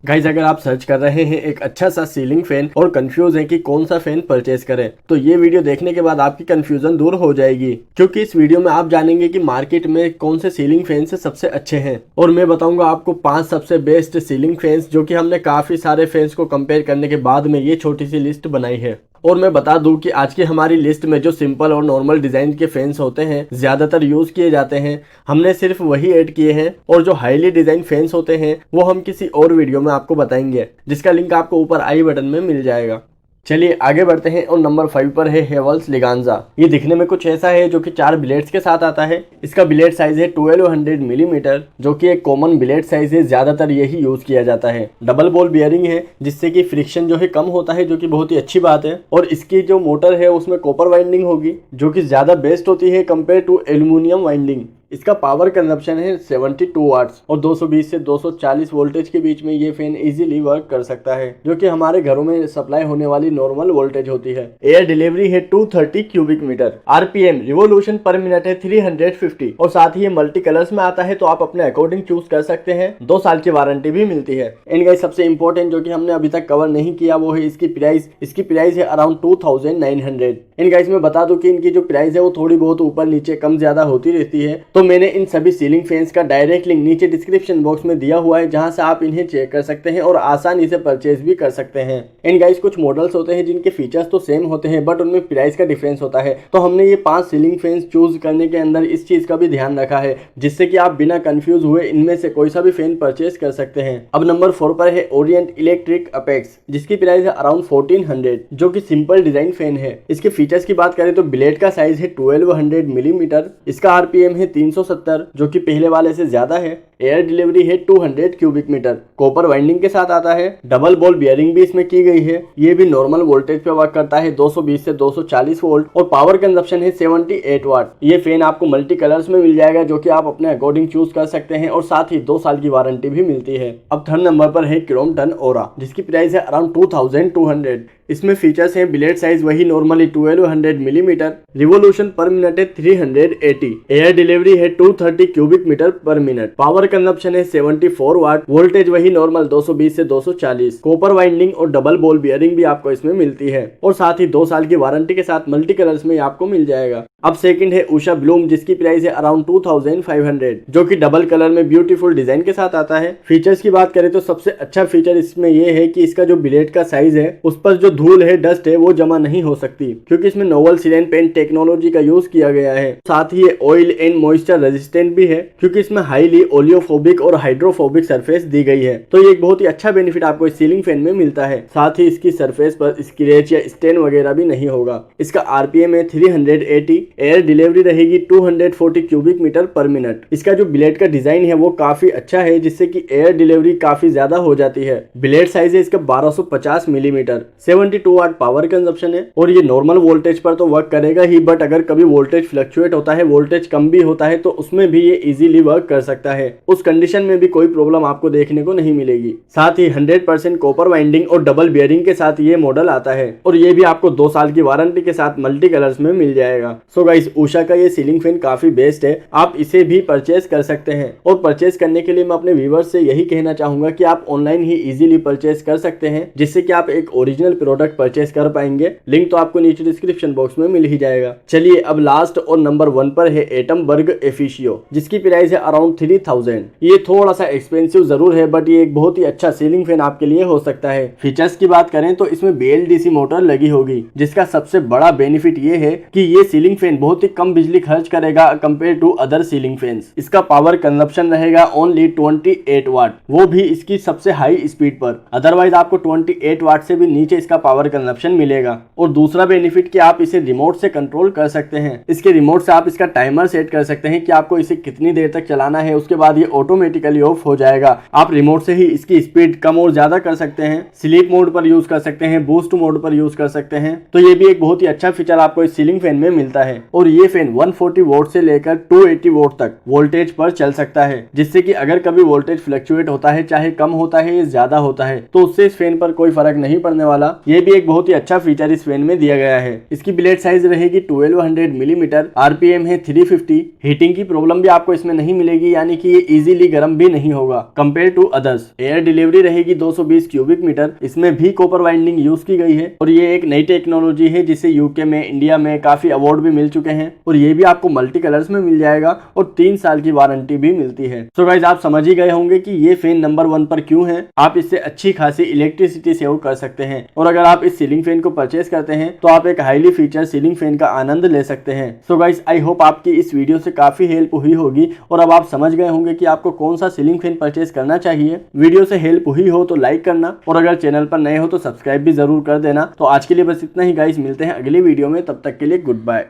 Guys अगर आप search कर रहे हैं एक अच्छा सा सीलिंग फैन और कंफ्यूज हैं कि कौन सा फैन परचेज करें, तो ये वीडियो देखने के बाद आपकी कंफ्यूजन दूर हो जाएगी, क्योंकि इस वीडियो में आप जानेंगे कि मार्केट में कौन से सीलिंग फैन सबसे अच्छे हैं और मैं बताऊंगा आपको 5 सबसे बेस्ट सीलिंग फैंस, जो कि हमने काफी सारे फैंस को कंपेयर करने के बाद में ये छोटी सी लिस्ट बनाई है। और मैं बता दूं कि आज की हमारी लिस्ट में जो सिंपल और नॉर्मल डिजाइन के फैंस होते हैं ज्यादातर यूज किए जाते हैं, हमने सिर्फ वही ऐड किए हैं, और जो हाईली डिजाइन फैंस होते हैं वो हम किसी और वीडियो में आपको बताएंगे, जिसका लिंक आपको ऊपर आई बटन में मिल जाएगा। चलिए आगे बढ़ते हैं और नंबर 5 पर है हेवल्स लिगांजा। ये दिखने में कुछ ऐसा है जो कि 4 ब्लेड्स के साथ आता है। इसका ब्लेड साइज है 1200 मिलीमीटर, जो कि एक कॉमन ब्लेड साइज है, ज्यादातर यही यूज किया जाता है। डबल बॉल बियरिंग है, जिससे कि फ्रिक्शन जो है कम होता है, जो कि बहुत ही अच्छी बात है। और इसकी जो मोटर है उसमें कॉपर वाइंडिंग होगी, जो कि ज्यादा बेस्ट होती है कंपेयर टू एल्यूमिनियम वाइंडिंग। इसका पावर कंजप्शन है 72 वाट्स और 220 से 240 वोल्टेज के बीच में ये फैन इजीली वर्क कर सकता है, जो कि हमारे घरों में सप्लाई होने वाली नॉर्मल वोल्टेज होती है। एयर डिलीवरी है 230 cubic metre. RPM revolution per minute है 350 और साथ ही ये मल्टी कलर्स में आता है, तो आप अपने अकॉर्डिंग चूज कर सकते हैं। 2 साल की वारंटी भी मिलती है। एंड गाइस सबसे इंपॉर्टेंट जो कि हमने अभी तक कवर नहीं किया वो है इसकी प्राइस। इसकी प्राइस है अराउंड 2900। एंड गाइस मैं बता दूं कि इनकी जो प्राइस है वो थोड़ी बहुत ऊपर नीचे कम ज्यादा होती रहती है, तो मैंने इन सभी सीलिंग फैंस का डायरेक्ट लिंक नीचे डिस्क्रिप्शन बॉक्स में दिया हुआ है, जहां से आप इन्हें चेक कर सकते हैं और आसानी से परचेज भी कर सकते हैं। एंड गाइस कुछ मॉडल्स होते हैं जिनके फीचर्स तो सेम होते हैं, बट उनमें प्राइस का डिफरेंस होता है, तो हमने ये 5 सीलिंग फैंस चूज करने के अंदर इस चीज का भी ध्यान रखा है, जिससे कि आप बिना कंफ्यूज हुए इनमें से कोई सा भी फैन परचेज कर सकते हैं। अब नंबर 4 पर है ओरिएंट इलेक्ट्रिक अपेक्स, जिसकी प्राइस है अराउंड 1400, जो कि सिंपल डिजाइन फैन है। इसके फीचर्स की बात करें तो ब्लेड का साइज है 1200 मिलीमीटर। इसका आरपीएम है 370, जो कि पहले वाले से ज्यादा है। एयर डिलीवरी है 200 क्यूबिक मीटर। कॉपर वाइंडिंग के साथ आता है। डबल बॉल बियरिंग भी इसमें की गई है। ये भी नॉर्मल वोल्टेज पे वर्क करता है, 220 से 240 वोल्ट, और पावर कंजप्शन है 78 वाट। ये फैन आपको मल्टी कलर्स में मिल जाएगा, जो कि आप अपने अकॉर्डिंग चूज कर सकते हैं, और साथ ही 2 साल की वारंटी भी मिलती है। अब थर्ड नंबर पर है क्रॉम्पटन ओरा, जिसकी प्राइस है अराउंड 2200। इसमें फीचर्स हैं ब्लेड साइज वही normally 1200 millimetre. Revolution per minute है 380। एयर डिलीवरी है 230 cubic metre per minute. Power consumption है 74 वाट। वोल्टेज वही नॉर्मल 220 से 240। कॉपर वाइंडिंग और डबल बॉल बियरिंग भी आपको इसमें मिलती है, और साथ ही 2 साल की वारंटी के साथ मल्टी कलर्स में आपको मिल जाएगा। अब सेकंड है उषा ब्लूम, जिसकी प्राइस है अराउंड 2500, जो कि डबल कलर में ब्यूटीफुल डिजाइन के साथ आता है। फीचर्स की बात करें तो सबसे अच्छा फीचर इसमें यह है कि इसका जो ब्लेड का साइज है उस पर जो धूल है, डस्ट है, वो जमा नहीं हो सकती, क्योंकि इसमें नोवल सिलेन पेंट टेक्नोलॉजी का यूज किया गया है। साथ ही ये ऑयल एंड मॉइस्चर रेजिस्टेंट भी है, क्योंकि इसमें हाईली ओलियोफोबिक और हाइड्रोफोबिक सरफेस दी गई है, तो ये एक बहुत ही अच्छा बेनिफिट आपको इस सीलिंग फैन में मिलता है। साथ ही इसकी सरफेस पर स्क्रैच या स्टेन वगैरह भी नहीं होगा। इसका आरपीएम है 380। एयर डिलीवरी रहेगी 240 क्यूबिक मीटर पर मिनट। इसका जो ब्लेड का डिजाइन है वो काफी अच्छा है, जिससे कि एयर डिलीवरी काफी ज्यादा हो जाती है। ब्लेड साइज है इसका 1250 मिलीमीटर। 72 वाट पावर कंजप्शन है, और ये नॉर्मल वोल्टेज पर तो वर्क करेगा ही, बट अगर कभी वोल्टेज फ्लक्चुएट होता है, वोल्टेज कम भी होता है, तो उसमें भी ये इजीली वर्क कर सकता है। उस कंडीशन में भी कोई प्रॉब्लम आपको देखने को नहीं मिलेगी। साथ ही 100% कॉपर वाइंडिंग और डबल बियरिंग के साथ ये मॉडल आता है, और ये भी आपको 2 साल की वारंटी के साथ मल्टी कलर्स में मिल जाएगा। सो गाइस उषा का ये सीलिंग फैन काफी बेस्ट है, आप इसे भी परचेज कर सकते हैं। और परचेज करने के लिए मैं अपने व्यूअर्स से यही कहना चाहूंगा कि आप ऑनलाइन ही इजीली परचेज कर सकते हैं, जिससे कि आप एक ओरिजिनल प्रोडक्ट परचेज कर पाएंगे। लिंक तो आपको नीचे डिस्क्रिप्शन बॉक्स में मिल ही जाएगा। चलिए अब लास्ट और नंबर 1 पर है एटमबर्ग एफिशियो, जिसकी प्राइस है अराउंड 3000। ये थोड़ा सा एक्सपेंसिव जरूर है, बट ये एक बहुत ही अच्छा सीलिंग फैन आपके लिए हो सकता है। फीचर्स की बात करें तो इसमें BLDC मोटर लगी होगी, जिसका सबसे बड़ा बेनिफिट ये है कि ये सीलिंग फैन बहुत ही कम बिजली खर्च करेगा compare to other ceiling fans. इसका पावर कंजप्शन रहेगा ओनली 28 वाट, वो भी इसकी सबसे हाई स्पीड पर। अदरवाइज आपको 28 वाट से भी नीचे इसका पावर कंजप्शन मिलेगा। और दूसरा बेनिफिट कि आप इसे रिमोट से कंट्रोल कर सकते हैं। इसके रिमोट से आप इसका टाइमर सेट कर सकते हैं कि आपको इसे कितनी देर तक चलाना है, उसके बाद ये ऑटोमेटिकली ऑफ हो जाएगा। आप रिमोट से ही इसकी स्पीड कम और ज्यादा कर सकते हैं, स्लीप मोड पर यूज कर सकते हैं, बूस्ट मोड पर यूज कर सकते हैं। तो ये भी एक बहुत ही अच्छा फीचर आपको इस सीलिंग फैन में मिलता है। और ये फैन 140 वोल्ट से लेकर 280 वोल्ट तक वोल्टेज पर चल सकता है, जिससे कि अगर कभी वोल्टेज फ्लक्चुएट होता है, चाहे कम होता है या ज्यादा होता है, तो उससे इस फैन पर कोई फर्क नहीं पड़ने वाला। ये भी एक बहुत ही अच्छा फीचर इस फैन में दिया गया है। इसकी ब्लेड साइज रहेगी 1200 मिलीमीटर। आरपीएम है 350। हीटिंग हीटिंग की प्रॉब्लम भी आपको इसमें नहीं मिलेगी, यानी कि ये इजीली गर्म भी नहीं होगा compare to others. Air delivery रहेगी 220 क्यूबिक मीटर, इसमें भी कॉपर वाइंडिंग यूज की गई है और ये एक नई टेक्नोलॉजी है जिसे यूके में, इंडिया में काफी अवार्ड भी मिल चुके हैं और ये भी आपको मल्टी कलर्स में मिल जाएगा और 3 साल की वारंटी भी मिलती है। सो गाइस आप समझ ही गए होंगे कि ये फैन नंबर 1 पर क्यों है। आप इससे अच्छी खासी इलेक्ट्रिसिटी सेव कर सकते हैं और अगर आप इस सीलिंग फैन को परचेस करते हैं तो आप एक हाईली फीचर सीलिंग फैन का आनंद ले सकते हैं। सो गाइस आई होप आपकी इस वीडियो से काफी हेल्प हुई होगी और अब आप समझ गए होंगे कि आपको कौन सा सीलिंग फैन परचेस करना चाहिए। वीडियो से हेल्प हुई हो तो लाइक करना और अगर चैनल पर नए हो तो सब्सक्राइब भी जरूर कर देना। तो आज के लिए बस इतना ही गाइस, मिलते हैं अगली वीडियो में, तब तक के लिए गुड बाय।